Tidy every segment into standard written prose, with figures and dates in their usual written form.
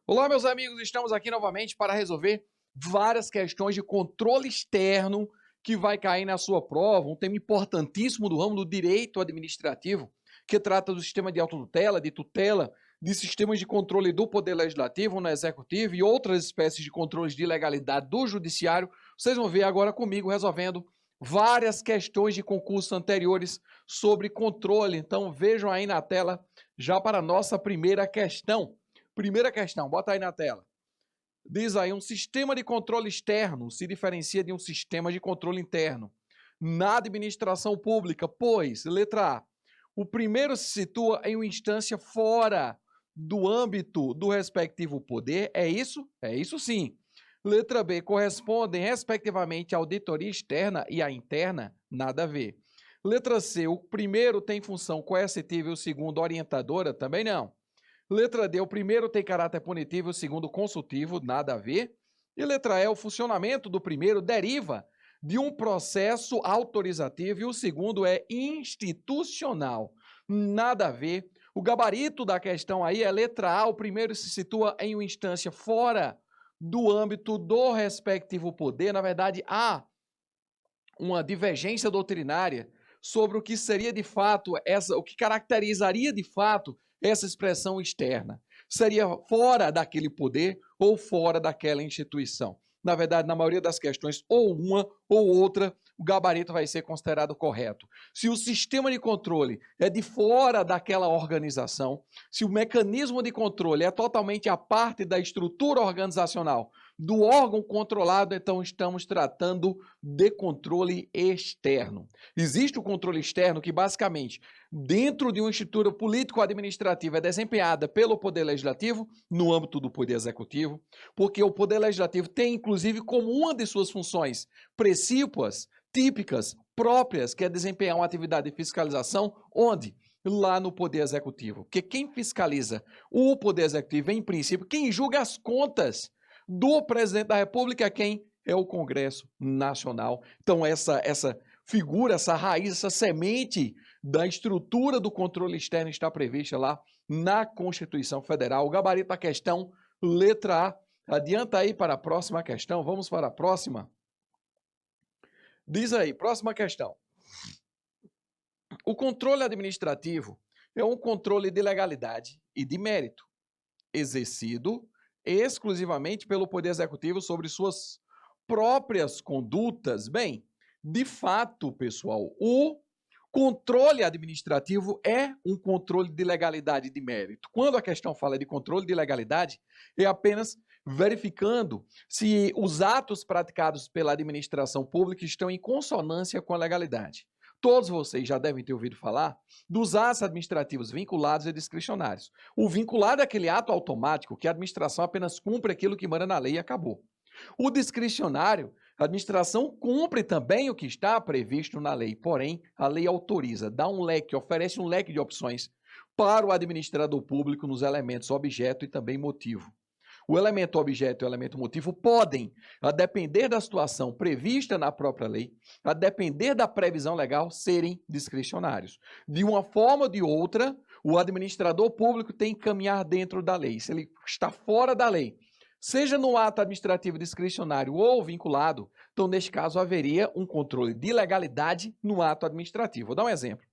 Olá, meus amigos, estamos aqui novamente para resolver várias questões de controle externo que vai cair na sua prova, um tema importantíssimo do ramo do direito administrativo, que trata do sistema de autotutela, de tutela, de sistemas de controle do poder legislativo no executivo e outras espécies de controles de legalidade do judiciário. Vocês vão ver agora comigo resolvendo várias questões de concursos anteriores sobre controle. Então vejam aí na tela já para a nossa primeira questão. Primeira questão, bota aí na tela. Diz aí, um sistema de controle externo se diferencia de um sistema de controle interno na administração pública, pois, letra A, o primeiro se situa em uma instância fora do âmbito do respectivo poder, é isso? É isso sim. Letra B, correspondem respectivamente à auditoria externa e à interna, nada a ver. Letra C, o primeiro tem função coercitiva e o segundo orientadora, também não. Letra D, o primeiro tem caráter punitivo, o segundo consultivo, nada a ver. E letra E, o funcionamento do primeiro deriva de um processo autorizativo e o segundo é institucional, nada a ver. O gabarito da questão aí é letra A, o primeiro se situa em uma instância fora do âmbito do respectivo poder. Na verdade, há uma divergência doutrinária sobre o que seria de fato o que caracterizaria de fato essa expressão externa. Seria fora daquele poder ou fora daquela instituição. Na verdade, na maioria das questões, ou uma ou outra, o gabarito vai ser considerado correto. Se o sistema de controle é de fora daquela organização, se o mecanismo de controle é totalmente a parte da estrutura organizacional do órgão controlado, então estamos tratando de controle externo. Existe o controle externo que, basicamente, dentro de uma estrutura político-administrativa é desempenhada pelo Poder Legislativo, no âmbito do Poder Executivo, porque o Poder Legislativo tem, inclusive, como uma de suas funções precípuas, típicas, próprias, que é desempenhar uma atividade de fiscalização, onde? Lá no Poder Executivo. Porque quem fiscaliza o Poder Executivo, em princípio, quem julga as contas do presidente da República, quem é o Congresso Nacional. Então, essa figura, essa raiz, essa semente da estrutura do controle externo está prevista lá na Constituição Federal. O gabarito da questão, letra A. Adianta aí para a próxima questão. Vamos para a próxima. Diz aí, próxima questão. O controle administrativo é um controle de legalidade e de mérito, exercido exclusivamente pelo Poder Executivo sobre suas próprias condutas. Bem, de fato, pessoal, o controle administrativo é um controle de legalidade e de mérito. Quando a questão fala de controle de legalidade, é apenas verificando se os atos praticados pela administração pública estão em consonância com a legalidade. Todos vocês já devem ter ouvido falar dos atos administrativos vinculados e discricionários. O vinculado é aquele ato automático que a administração apenas cumpre aquilo que manda na lei e acabou. O discricionário, a administração cumpre também o que está previsto na lei, porém, a lei autoriza, dá um leque, oferece um leque de opções para o administrador público nos elementos objeto e também motivo. O elemento objeto e o elemento motivo podem, a depender da situação prevista na própria lei, a depender da previsão legal, serem discricionários. De uma forma ou de outra, o administrador público tem que caminhar dentro da lei. Se ele está fora da lei, seja no ato administrativo discricionário ou vinculado, então, neste caso, haveria um controle de legalidade no ato administrativo. Vou dar um exemplo.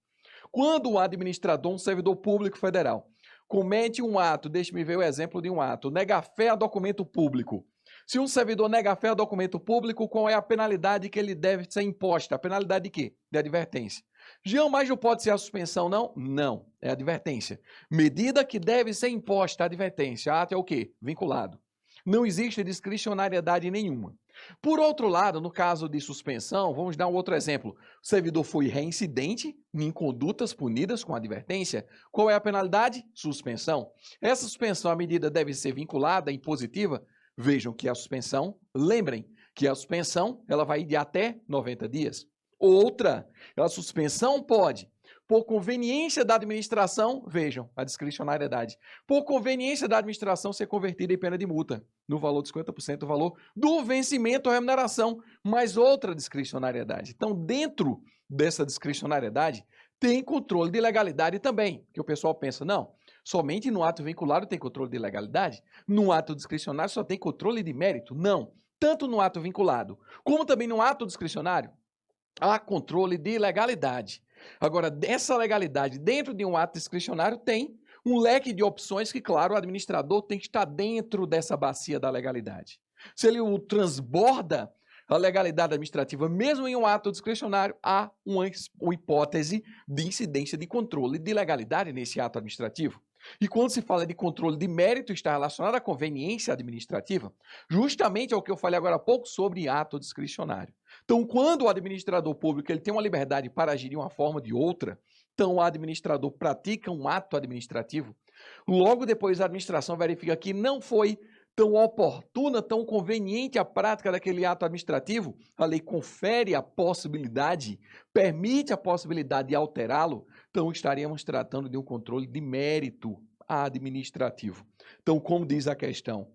Quando o administrador, um servidor público federal, comete um ato, deixe-me ver o exemplo de um ato, nega fé a documento público. Se um servidor nega fé a documento público, qual é a penalidade que ele deve ser imposta? A penalidade de quê? De advertência. Jean, mas não pode ser a suspensão, não? Não, é advertência. Medida que deve ser imposta, advertência. Ato é o quê? Vinculado. Não existe discricionariedade nenhuma. Por outro lado, no caso de suspensão, vamos dar um outro exemplo. O servidor foi reincidente em condutas punidas com advertência. Qual é a penalidade? Suspensão. Essa suspensão, a medida deve ser vinculada, impositiva. Vejam que a suspensão, lembrem que a suspensão ela vai de até 90 dias. Outra, a suspensão pode, por conveniência da administração, vejam a discricionariedade, por conveniência da administração ser convertida em pena de multa, no valor de 50% do valor do vencimento ou remuneração, mais outra discricionariedade. Então, dentro dessa discricionariedade, tem controle de legalidade também, que o pessoal pensa, não, Somente no ato vinculado tem controle de legalidade? No ato discricionário só tem controle de mérito? Não. Tanto no ato vinculado como também no ato discricionário, há controle de legalidade. Agora, dessa legalidade dentro de um ato discricionário tem um leque de opções que, claro, o administrador tem que estar dentro dessa bacia da legalidade. Se ele o transborda a legalidade administrativa, mesmo em um ato discricionário, há uma hipótese de incidência de controle de legalidade nesse ato administrativo. E quando se fala de controle de mérito, está relacionado à conveniência administrativa, justamente ao que eu falei agora há pouco sobre ato discricionário. Então, quando o administrador público ele tem uma liberdade para agir de uma forma ou de outra, então o administrador pratica um ato administrativo, logo depois a administração verifica que não foi tão oportuna, tão conveniente a prática daquele ato administrativo, a lei confere a possibilidade, permite a possibilidade de alterá-lo, então estaríamos tratando de um controle de mérito administrativo. Então, como diz a questão,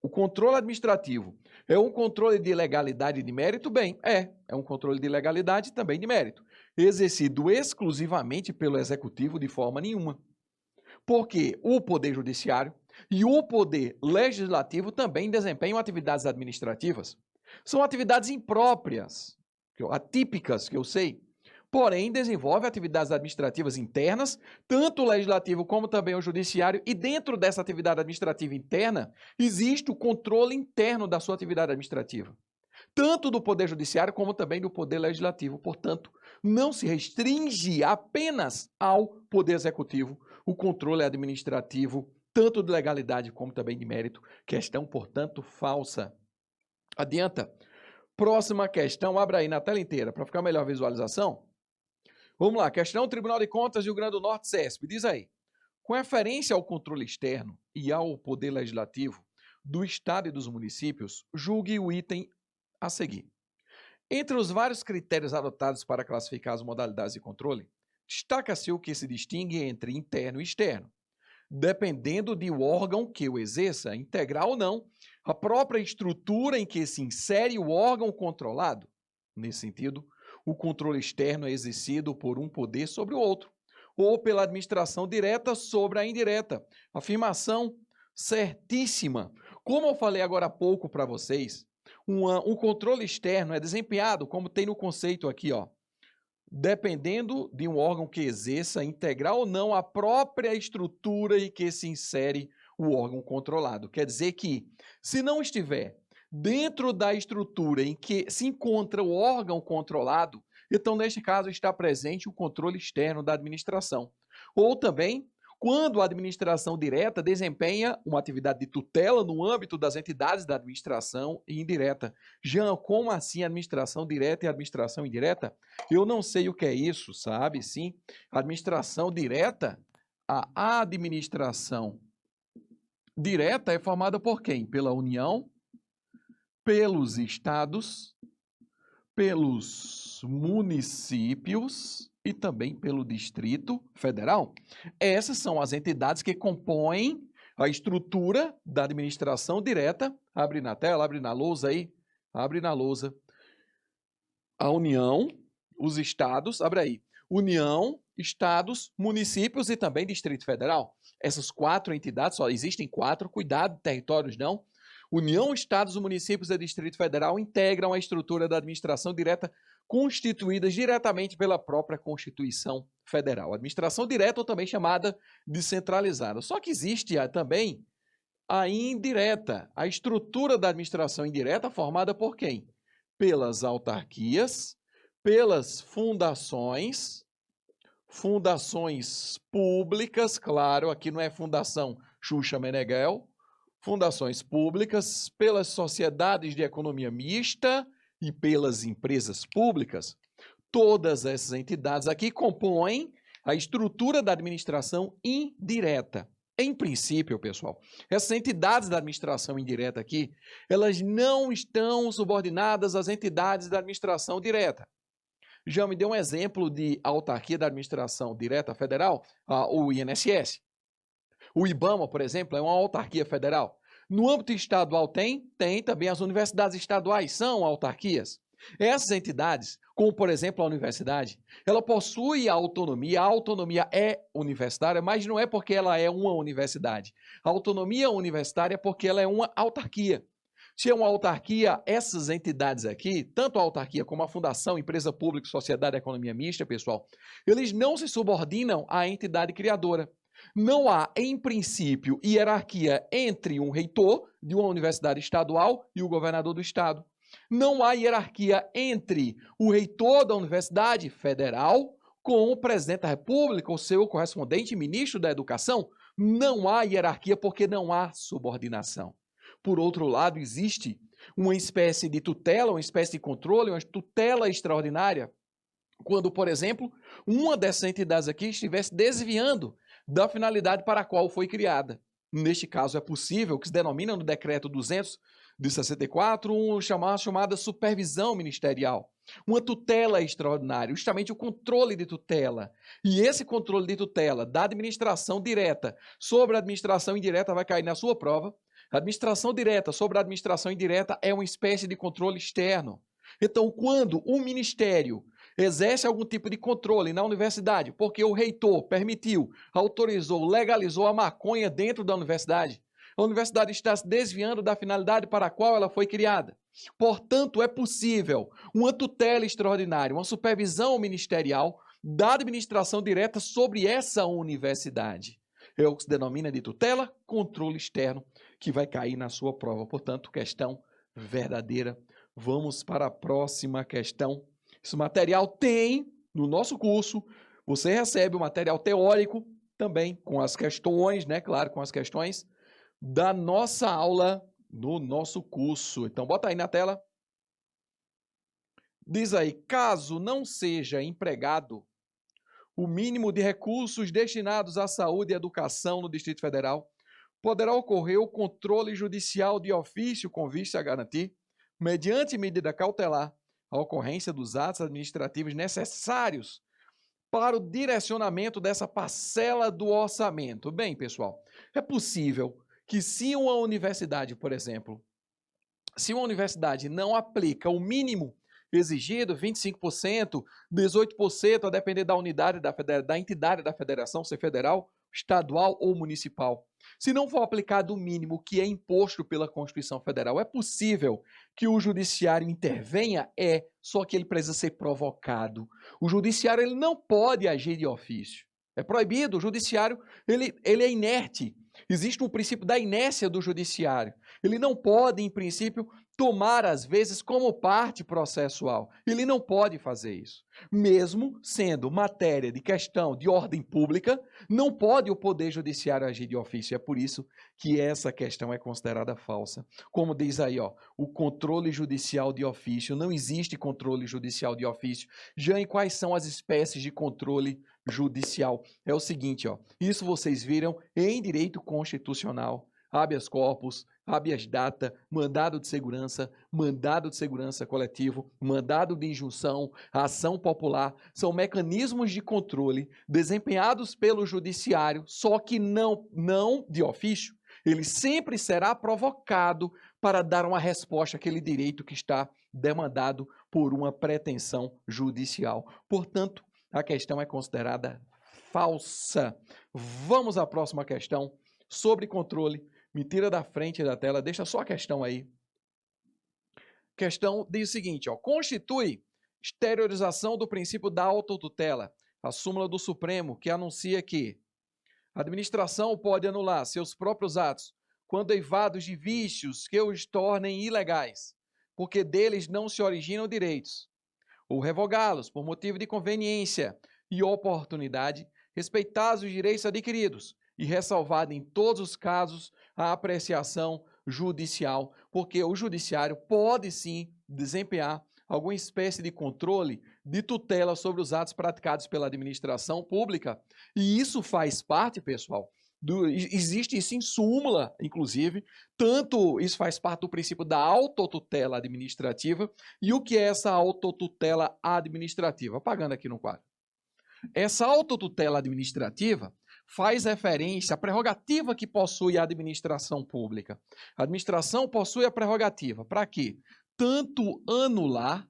o controle administrativo é um controle de legalidade e de mérito? Bem, é um controle de legalidade e também de mérito, exercido exclusivamente pelo executivo de forma nenhuma. Porque o Poder Judiciário e o Poder Legislativo também desempenham atividades administrativas. São atividades impróprias, atípicas, que eu sei, porém desenvolvem atividades administrativas internas, tanto o Legislativo como também o Judiciário, e dentro dessa atividade administrativa interna, existe o controle interno da sua atividade administrativa, tanto do Poder Judiciário como também do Poder Legislativo. Portanto, não se restringe apenas ao Poder Executivo o controle administrativo, tanto de legalidade como também de mérito. Questão, portanto, falsa. Adianta. Próxima questão, abra aí na tela inteira para ficar melhor a visualização. Vamos lá, questão Tribunal de Contas Rio Grande do Norte, CESP, diz aí. Com referência ao controle externo e ao Poder Legislativo do Estado e dos municípios, julgue o item a seguir. Entre os vários critérios adotados para classificar as modalidades de controle, destaca-se o que se distingue entre interno e externo, dependendo de o órgão que o exerça, integrar ou não, a própria estrutura em que se insere o órgão controlado. Nesse sentido, o controle externo é exercido por um poder sobre o outro, ou pela administração direta sobre a indireta. Afirmação certíssima. Como eu falei agora há pouco para vocês, um controle externo é desempenhado, como tem no conceito aqui, ó, dependendo de um órgão que exerça, integrar ou não a própria estrutura em que se insere o órgão controlado. Quer dizer que, se não estiver dentro da estrutura em que se encontra o órgão controlado, então, neste caso, está presente o controle externo da administração. Ou também, quando a administração direta desempenha uma atividade de tutela no âmbito das entidades da administração indireta. Jean, como assim administração direta e administração indireta? Eu não sei o que é isso, sabe? Sim, administração direta, a administração direta é formada por quem? Pela União, pelos estados, pelos municípios e também pelo Distrito Federal. Essas são as entidades que compõem a estrutura da administração direta. Abre na tela, abre na lousa aí, abre na lousa. A União, os estados, abre aí. União, estados, municípios e também Distrito Federal. Essas 4 entidades, só existem 4, cuidado, territórios não. União, estados, municípios e Distrito Federal integram a estrutura da administração direta constituídas diretamente pela própria Constituição Federal. Administração direta ou também chamada descentralizada. Só que existe também a indireta, a estrutura da administração indireta formada por quem? Pelas autarquias, pelas fundações públicas, claro, aqui não é Fundação Xuxa Meneghel, fundações públicas, pelas sociedades de economia mista e pelas empresas públicas. Todas essas entidades aqui compõem a estrutura da administração indireta. Em princípio, pessoal, essas entidades da administração indireta aqui, elas não estão subordinadas às entidades da administração direta. Já me deu um exemplo de autarquia da administração direta federal, o INSS. O IBAMA, por exemplo, é uma autarquia federal. No âmbito estadual tem também as universidades estaduais são autarquias. Essas entidades, como por exemplo a universidade, ela possui a autonomia é universitária, mas não é porque ela é uma universidade. A autonomia universitária é porque ela é uma autarquia. Se é uma autarquia, essas entidades aqui, tanto a autarquia como a fundação, empresa pública, sociedade, economia mista, pessoal, eles não se subordinam à entidade criadora. Não há, em princípio, hierarquia entre um reitor de uma universidade estadual e o governador do estado. Não há hierarquia entre o reitor da universidade federal com o presidente da República, ou seu correspondente ministro da Educação. Não há hierarquia porque não há subordinação. Por outro lado, existe uma espécie de tutela, uma espécie de controle, uma tutela extraordinária, quando, por exemplo, uma dessas entidades aqui estivesse desviando da finalidade para a qual foi criada. Neste caso, é possível, que se denomina no decreto 200 de 64, chamada supervisão ministerial, uma tutela extraordinária, justamente o controle de tutela. E esse controle de tutela da administração direta sobre a administração indireta vai cair na sua prova. A administração direta sobre a administração indireta é uma espécie de controle externo. Então, quando o ministério exerce algum tipo de controle na universidade, porque o reitor permitiu, autorizou, legalizou a maconha dentro da universidade, a universidade está se desviando da finalidade para a qual ela foi criada. Portanto, é possível uma tutela extraordinária, uma supervisão ministerial da administração direta sobre essa universidade. É o que se denomina de tutela, controle externo, que vai cair na sua prova. Portanto, questão verdadeira. Vamos para a próxima questão. Esse material tem no nosso curso, você recebe o material teórico também com as questões, né? Claro, com as questões da nossa aula no nosso curso. Então, bota aí na tela. Diz aí, caso não seja empregado o mínimo de recursos destinados à saúde e educação no Distrito Federal, poderá ocorrer o controle judicial de ofício com vista a garantir, mediante medida cautelar, a ocorrência dos atos administrativos necessários para o direcionamento dessa parcela do orçamento. Bem, pessoal, é possível que se uma universidade, por exemplo, se uma universidade não aplica o mínimo exigido, 25%, 18%, a depender da unidade da entidade da federação, se federal, estadual ou municipal. Se não for aplicado o mínimo que é imposto pela Constituição Federal, é possível que o judiciário intervenha? Só que ele precisa ser provocado. O judiciário ele não pode agir de ofício. É proibido, o judiciário ele é inerte. Existe um princípio da inércia do judiciário. Ele não pode, em princípio, tomar, às vezes, como parte processual. Ele não pode fazer isso. Mesmo sendo matéria de questão de ordem pública, não pode o Poder Judiciário agir de ofício. É por isso que essa questão é considerada falsa. Como diz aí, ó, o controle judicial de ofício. Não existe controle judicial de ofício. Já em quais são as espécies de controle judicial? É o seguinte, ó, isso vocês viram em direito constitucional, habeas corpus, habeas data, mandado de segurança coletivo, mandado de injunção, ação popular, são mecanismos de controle desempenhados pelo judiciário, só que não de ofício. Ele sempre será provocado para dar uma resposta àquele direito que está demandado por uma pretensão judicial. Portanto, a questão é considerada falsa. Vamos à próxima questão sobre controle. Me tira da frente da tela, deixa só a questão aí. Questão diz o seguinte, ó, constitui exteriorização do princípio da autotutela, a súmula do Supremo, que anuncia que a administração pode anular seus próprios atos quando derivados de vícios que os tornem ilegais, porque deles não se originam direitos, ou revogá-los por motivo de conveniência e oportunidade, respeitados os direitos adquiridos e ressalvado em todos os casos a apreciação judicial, porque o judiciário pode sim desempenhar alguma espécie de controle, de tutela sobre os atos praticados pela administração pública, e isso faz parte, pessoal, existe isso em súmula, inclusive, tanto isso faz parte do princípio da autotutela administrativa. E o que é essa autotutela administrativa? Apagando aqui no quadro. Essa autotutela administrativa faz referência à prerrogativa que possui a administração pública. A administração possui a prerrogativa para quê? Tanto anular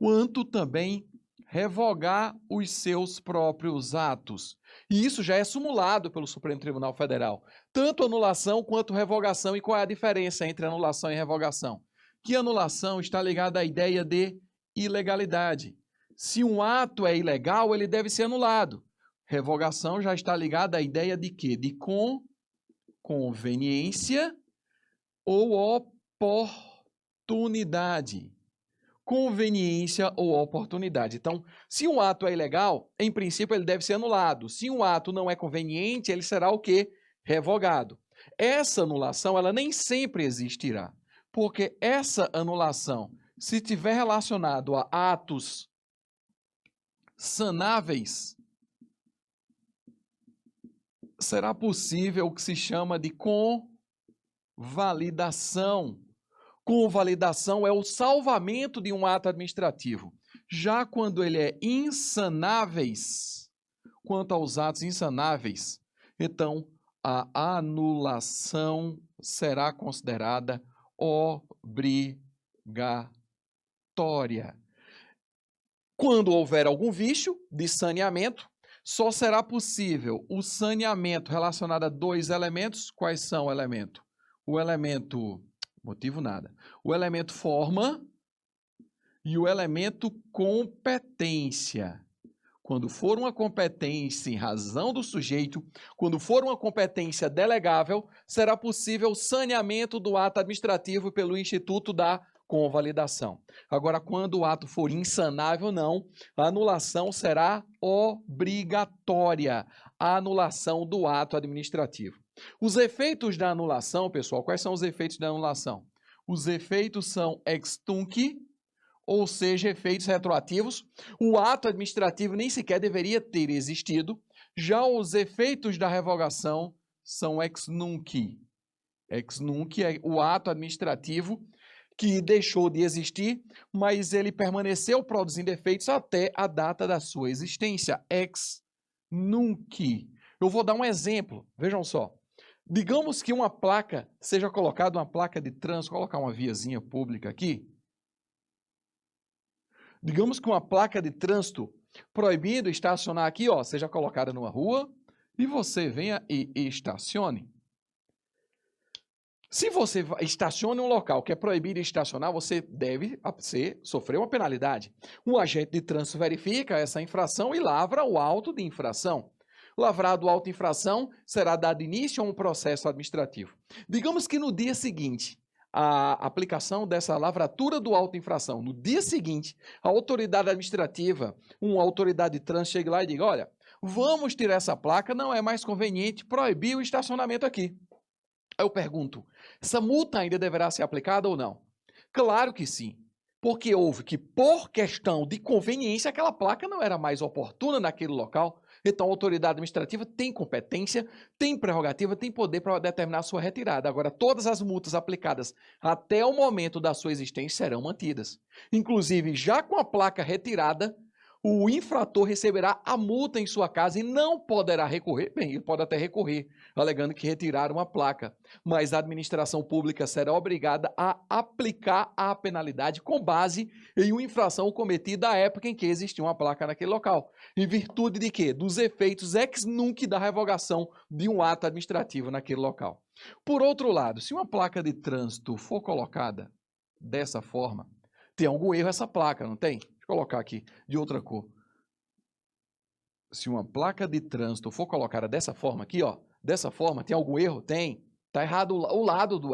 quanto também revogar os seus próprios atos. E isso já é sumulado pelo Supremo Tribunal Federal. Tanto anulação quanto revogação. E qual é a diferença entre anulação e revogação? Que anulação está ligada à ideia de ilegalidade. Se um ato é ilegal, ele deve ser anulado. Revogação já está ligada à ideia de quê? De conveniência ou oportunidade. Conveniência ou oportunidade. Então, se um ato é ilegal, em princípio ele deve ser anulado. Se um ato não é conveniente, ele será o quê? Revogado. Essa anulação, ela nem sempre existirá, porque essa anulação, se tiver relacionado a atos sanáveis, será possível o que se chama de convalidação. Convalidação é o salvamento de um ato administrativo. Já quando ele é insanáveis, quanto aos atos insanáveis, então a anulação será considerada obrigatória. Quando houver algum vício de saneamento, só será possível o saneamento relacionado a dois elementos. Quais são o elemento? O elemento... motivo nada. O elemento forma e o elemento competência. Quando for uma competência em razão do sujeito, quando for uma competência delegável, será possível o saneamento do ato administrativo pelo Instituto da Convalidação. Agora, quando o ato for insanável, não, a anulação será obrigatória, a anulação do ato administrativo. Os efeitos da anulação, pessoal, quais são os efeitos da anulação? Os efeitos são ex tunc, ou seja, efeitos retroativos. O ato administrativo nem sequer deveria ter existido. Já os efeitos da revogação são ex nunc. Ex nunc é o ato administrativo que deixou de existir, mas ele permaneceu produzindo efeitos até a data da sua existência. Ex nunc. Eu vou dar um exemplo, vejam só. Digamos que uma placa, seja colocada uma placa de trânsito, colocar uma viazinha pública aqui. Digamos que uma placa de trânsito proibindo estacionar aqui, ó, seja colocada numa rua e você venha e estacione. Se você estaciona em um local que é proibido estacionar, você deve sofrer uma penalidade. Um agente de trânsito verifica essa infração e lavra o auto de infração. Lavrado o auto de infração, será dado início a um processo administrativo. Digamos que no dia seguinte, a aplicação dessa lavratura do auto de infração, no dia seguinte, a autoridade administrativa, uma autoridade de trânsito chegue lá e diga, olha, vamos tirar essa placa, não é mais conveniente proibir o estacionamento aqui. Aí eu pergunto, essa multa ainda deverá ser aplicada ou não? Claro que sim, porque houve que, por questão de conveniência, aquela placa não era mais oportuna naquele local. Então, a autoridade administrativa tem competência, tem prerrogativa, tem poder para determinar a sua retirada. Agora, todas as multas aplicadas até o momento da sua existência serão mantidas. Inclusive, já com a placa retirada, o infrator receberá a multa em sua casa e não poderá recorrer. Bem, ele pode até recorrer, alegando que retiraram a placa, mas a administração pública será obrigada a aplicar a penalidade com base em uma infração cometida à época em que existia uma placa naquele local. Em virtude de quê? Dos efeitos ex nunc da revogação de um ato administrativo naquele local. Por outro lado, se uma placa de trânsito for colocada dessa forma, tem algum erro essa placa, não tem? Colocar aqui de outra cor. Se uma placa de trânsito for colocada dessa forma aqui, ó, dessa forma, tem algum erro? Tem. Tá errado o lado do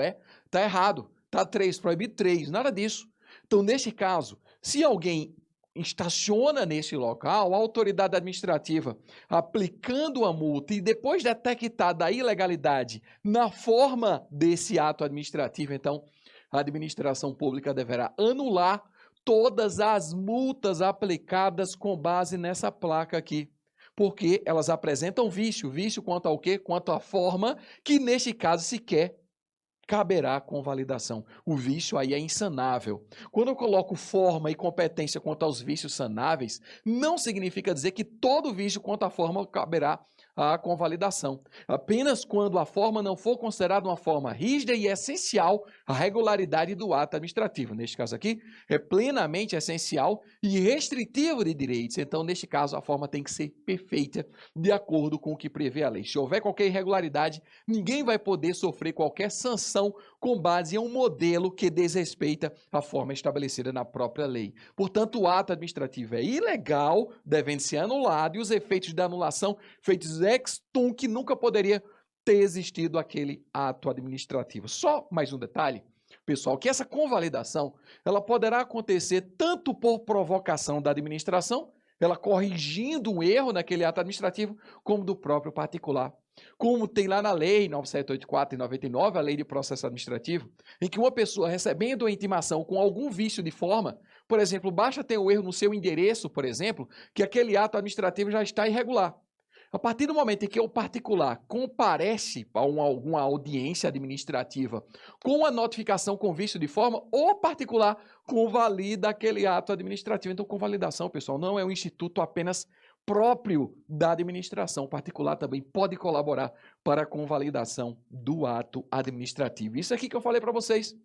tá errado. Tá 3, proibido 3, nada disso. Então, neste caso, se alguém estaciona nesse local, a autoridade administrativa aplicando a multa e depois detectada a ilegalidade na forma desse ato administrativo, então, a administração pública deverá anular todas as multas aplicadas com base nessa placa aqui, porque elas apresentam vício. Vício quanto ao quê? Quanto à forma, que neste caso sequer caberá convalidação. O vício aí é insanável. Quando eu coloco forma e competência quanto aos vícios sanáveis, não significa dizer que todo vício quanto à forma caberá a convalidação. Apenas quando a forma não for considerada uma forma rígida e essencial à regularidade do ato administrativo. Neste caso aqui, é plenamente essencial e restritivo de direitos. Então, neste caso, a forma tem que ser perfeita, de acordo com o que prevê a lei. Se houver qualquer irregularidade, ninguém vai poder sofrer qualquer sanção com base em um modelo que desrespeita a forma estabelecida na própria lei. Portanto, o ato administrativo é ilegal, devendo ser anulado, e os efeitos da anulação feitos ex tunc nunca poderia ter existido aquele ato administrativo. Só mais um detalhe, pessoal, que essa convalidação, ela poderá acontecer tanto por provocação da administração, ela corrigindo um erro naquele ato administrativo, como do próprio particular. Como tem lá na lei 9784 e 99, a lei de processo administrativo, em que uma pessoa recebendo uma intimação com algum vício de forma, por exemplo, basta ter um erro no seu endereço, por exemplo, que aquele ato administrativo já está irregular. A partir do momento em que o particular comparece a alguma audiência administrativa com a notificação com vício de forma, o particular convalida aquele ato administrativo. Então, convalidação, pessoal, não é um instituto apenas próprio da administração. O particular também pode colaborar para a convalidação do ato administrativo. Isso aqui que eu falei para vocês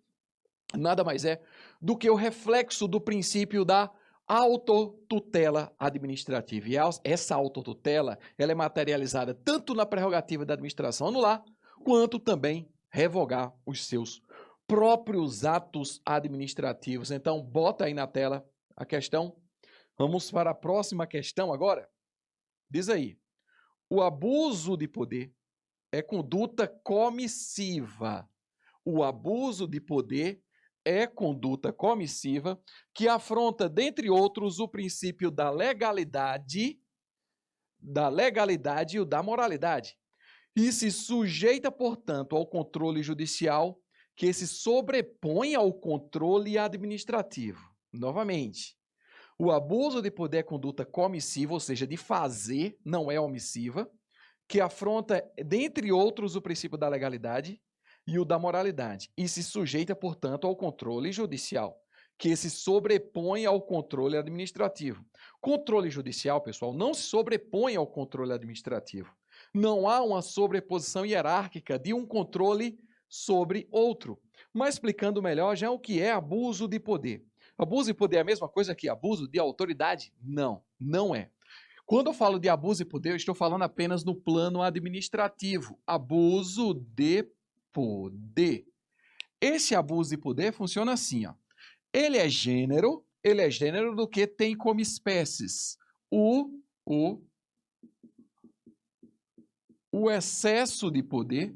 nada mais é do que o reflexo do princípio da autotutela administrativa. E essa autotutela, ela é materializada tanto na prerrogativa da administração anular, quanto também revogar os seus próprios atos administrativos. Então, bota aí na tela a questão. Vamos para a próxima questão agora. Diz aí, o abuso de poder é conduta comissiva. O abuso de poder é conduta comissiva que afronta, dentre outros, o princípio da legalidade e o da moralidade, e se sujeita, portanto, ao controle judicial que se sobrepõe ao controle administrativo. Novamente, o abuso de poder é conduta comissiva, ou seja, de fazer, não é omissiva, que afronta, dentre outros, o princípio da legalidade e o da moralidade, e se sujeita, portanto, ao controle judicial, que se sobrepõe ao controle administrativo. Controle judicial, pessoal, não se sobrepõe ao controle administrativo. Não há uma sobreposição hierárquica de um controle sobre outro. Mas explicando melhor já o que é abuso de poder. Abuso de poder é a mesma coisa que abuso de autoridade? Não, não é. Quando eu falo de abuso de poder, eu estou falando apenas no plano administrativo. Abuso de poder. Esse abuso de poder funciona assim, ó. Ele é gênero do que tem como espécies o excesso de poder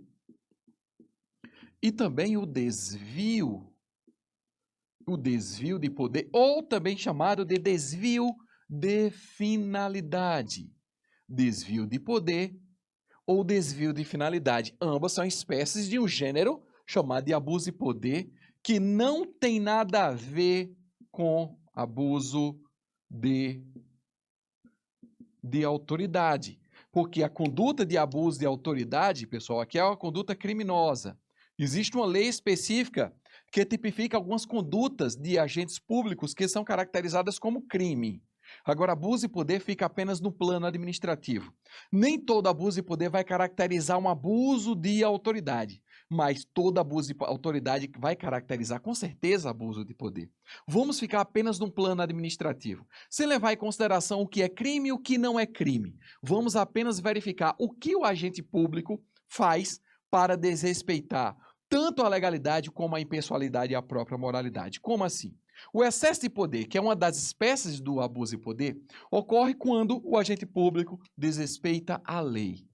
e também o desvio de poder, ou também chamado de desvio de finalidade. Desvio de poder ou desvio de finalidade. Ambas são espécies de um gênero chamado de abuso de poder, que não tem nada a ver com abuso de autoridade. Porque a conduta de abuso de autoridade, pessoal, aqui é uma conduta criminosa. Existe uma lei específica que tipifica algumas condutas de agentes públicos que são caracterizadas como crime. Agora, abuso de poder fica apenas no plano administrativo. Nem todo abuso de poder vai caracterizar um abuso de autoridade, mas todo abuso de autoridade vai caracterizar, com certeza, abuso de poder. Vamos ficar apenas no plano administrativo, sem levar em consideração o que é crime e o que não é crime. Vamos apenas verificar o que o agente público faz para desrespeitar tanto a legalidade como a impessoalidade e a própria moralidade. Como assim? O excesso de poder, que é uma das espécies do abuso de poder, ocorre quando o agente público desrespeita a lei.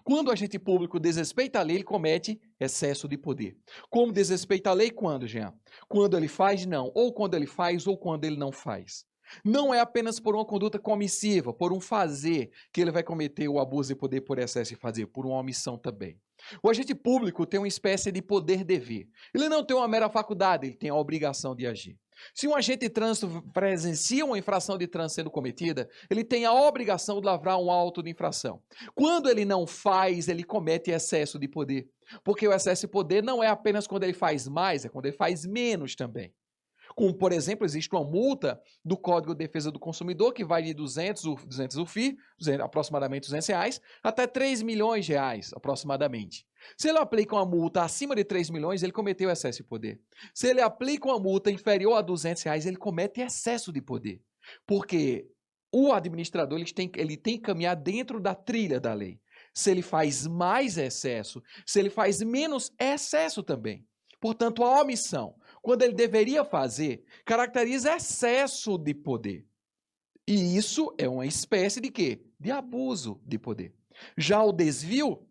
Quando o agente público desrespeita a lei, ele comete excesso de poder. Como desrespeita a lei? Quando, Jean? Quando ele faz, não. Ou quando ele faz, ou quando ele não faz. Não é apenas por uma conduta comissiva, por um fazer, que ele vai cometer o abuso de poder por excesso de fazer, por uma omissão também. O agente público tem uma espécie de poder-dever. Ele não tem uma mera faculdade, ele tem a obrigação de agir. Se um agente de trânsito presencia uma infração de trânsito sendo cometida, ele tem a obrigação de lavrar um auto de infração. Quando ele não faz, ele comete excesso de poder. Porque o excesso de poder não é apenas quando ele faz mais, é quando ele faz menos também. Como, por exemplo, existe uma multa do Código de Defesa do Consumidor que vai de 200 UFI, aproximadamente R$ 200, até R$ 3 milhões, aproximadamente. Se ele aplica uma multa acima de 3 milhões, ele cometeu excesso de poder. Se ele aplica uma multa inferior a R$ 200, ele comete excesso de poder. Porque o administrador ele tem que caminhar dentro da trilha da lei. Se ele faz mais excesso, se ele faz menos excesso também. Portanto, a omissão, quando ele deveria fazer, caracteriza excesso de poder. E isso é uma espécie de quê? De abuso de poder. Já o desvio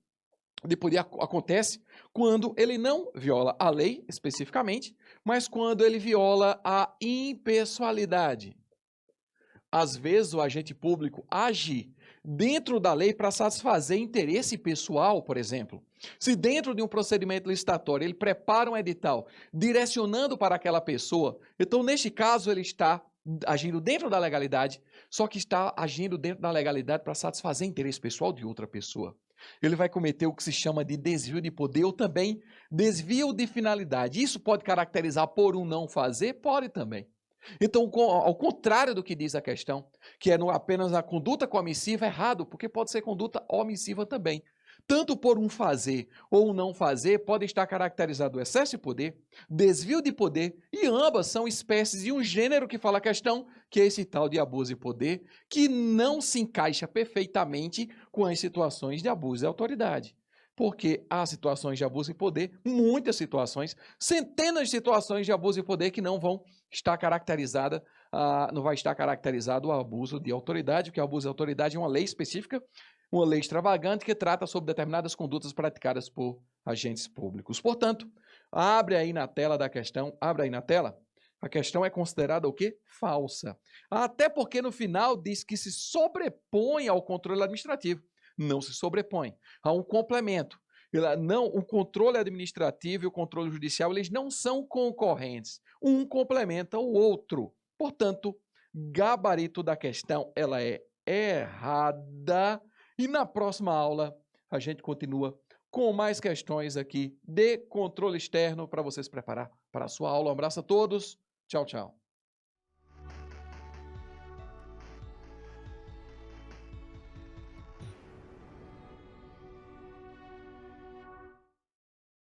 de poder acontece quando ele não viola a lei especificamente, mas quando ele viola a impessoalidade. Às vezes o agente público age dentro da lei para satisfazer interesse pessoal, por exemplo. Se dentro de um procedimento licitatório ele prepara um edital direcionando para aquela pessoa, então neste caso ele está agindo dentro da legalidade, só que está agindo dentro da legalidade para satisfazer interesse pessoal de outra pessoa. Ele vai cometer o que se chama de desvio de poder ou também desvio de finalidade. Isso pode caracterizar por um não fazer? Pode também. Então, ao contrário do que diz a questão, que é apenas a conduta comissiva, é errado, porque pode ser conduta omissiva também. Tanto por um fazer ou um não fazer, pode estar caracterizado o excesso de poder, desvio de poder, e ambas são espécies de um gênero que fala a questão, que é esse tal de abuso de poder, que não se encaixa perfeitamente com as situações de abuso de autoridade. Porque há situações de abuso de poder, muitas situações, centenas de situações de abuso de poder que não vão estar caracterizadas, não vai estar caracterizado o abuso de autoridade, porque o abuso de autoridade é uma lei específica, uma lei extravagante que trata sobre determinadas condutas praticadas por agentes públicos. Portanto, abre aí na tela da questão, abre aí na tela, a questão é considerada o quê? Falsa. Até porque no final diz que se sobrepõe ao controle administrativo. Não se sobrepõe. Há um complemento. Não, o controle administrativo e o controle judicial, eles não são concorrentes. Um complementa o outro. Portanto, gabarito da questão, ela é errada. E na próxima aula, a gente continua com mais questões aqui de controle externo para você se preparar para a sua aula. Um abraço a todos. Tchau, tchau.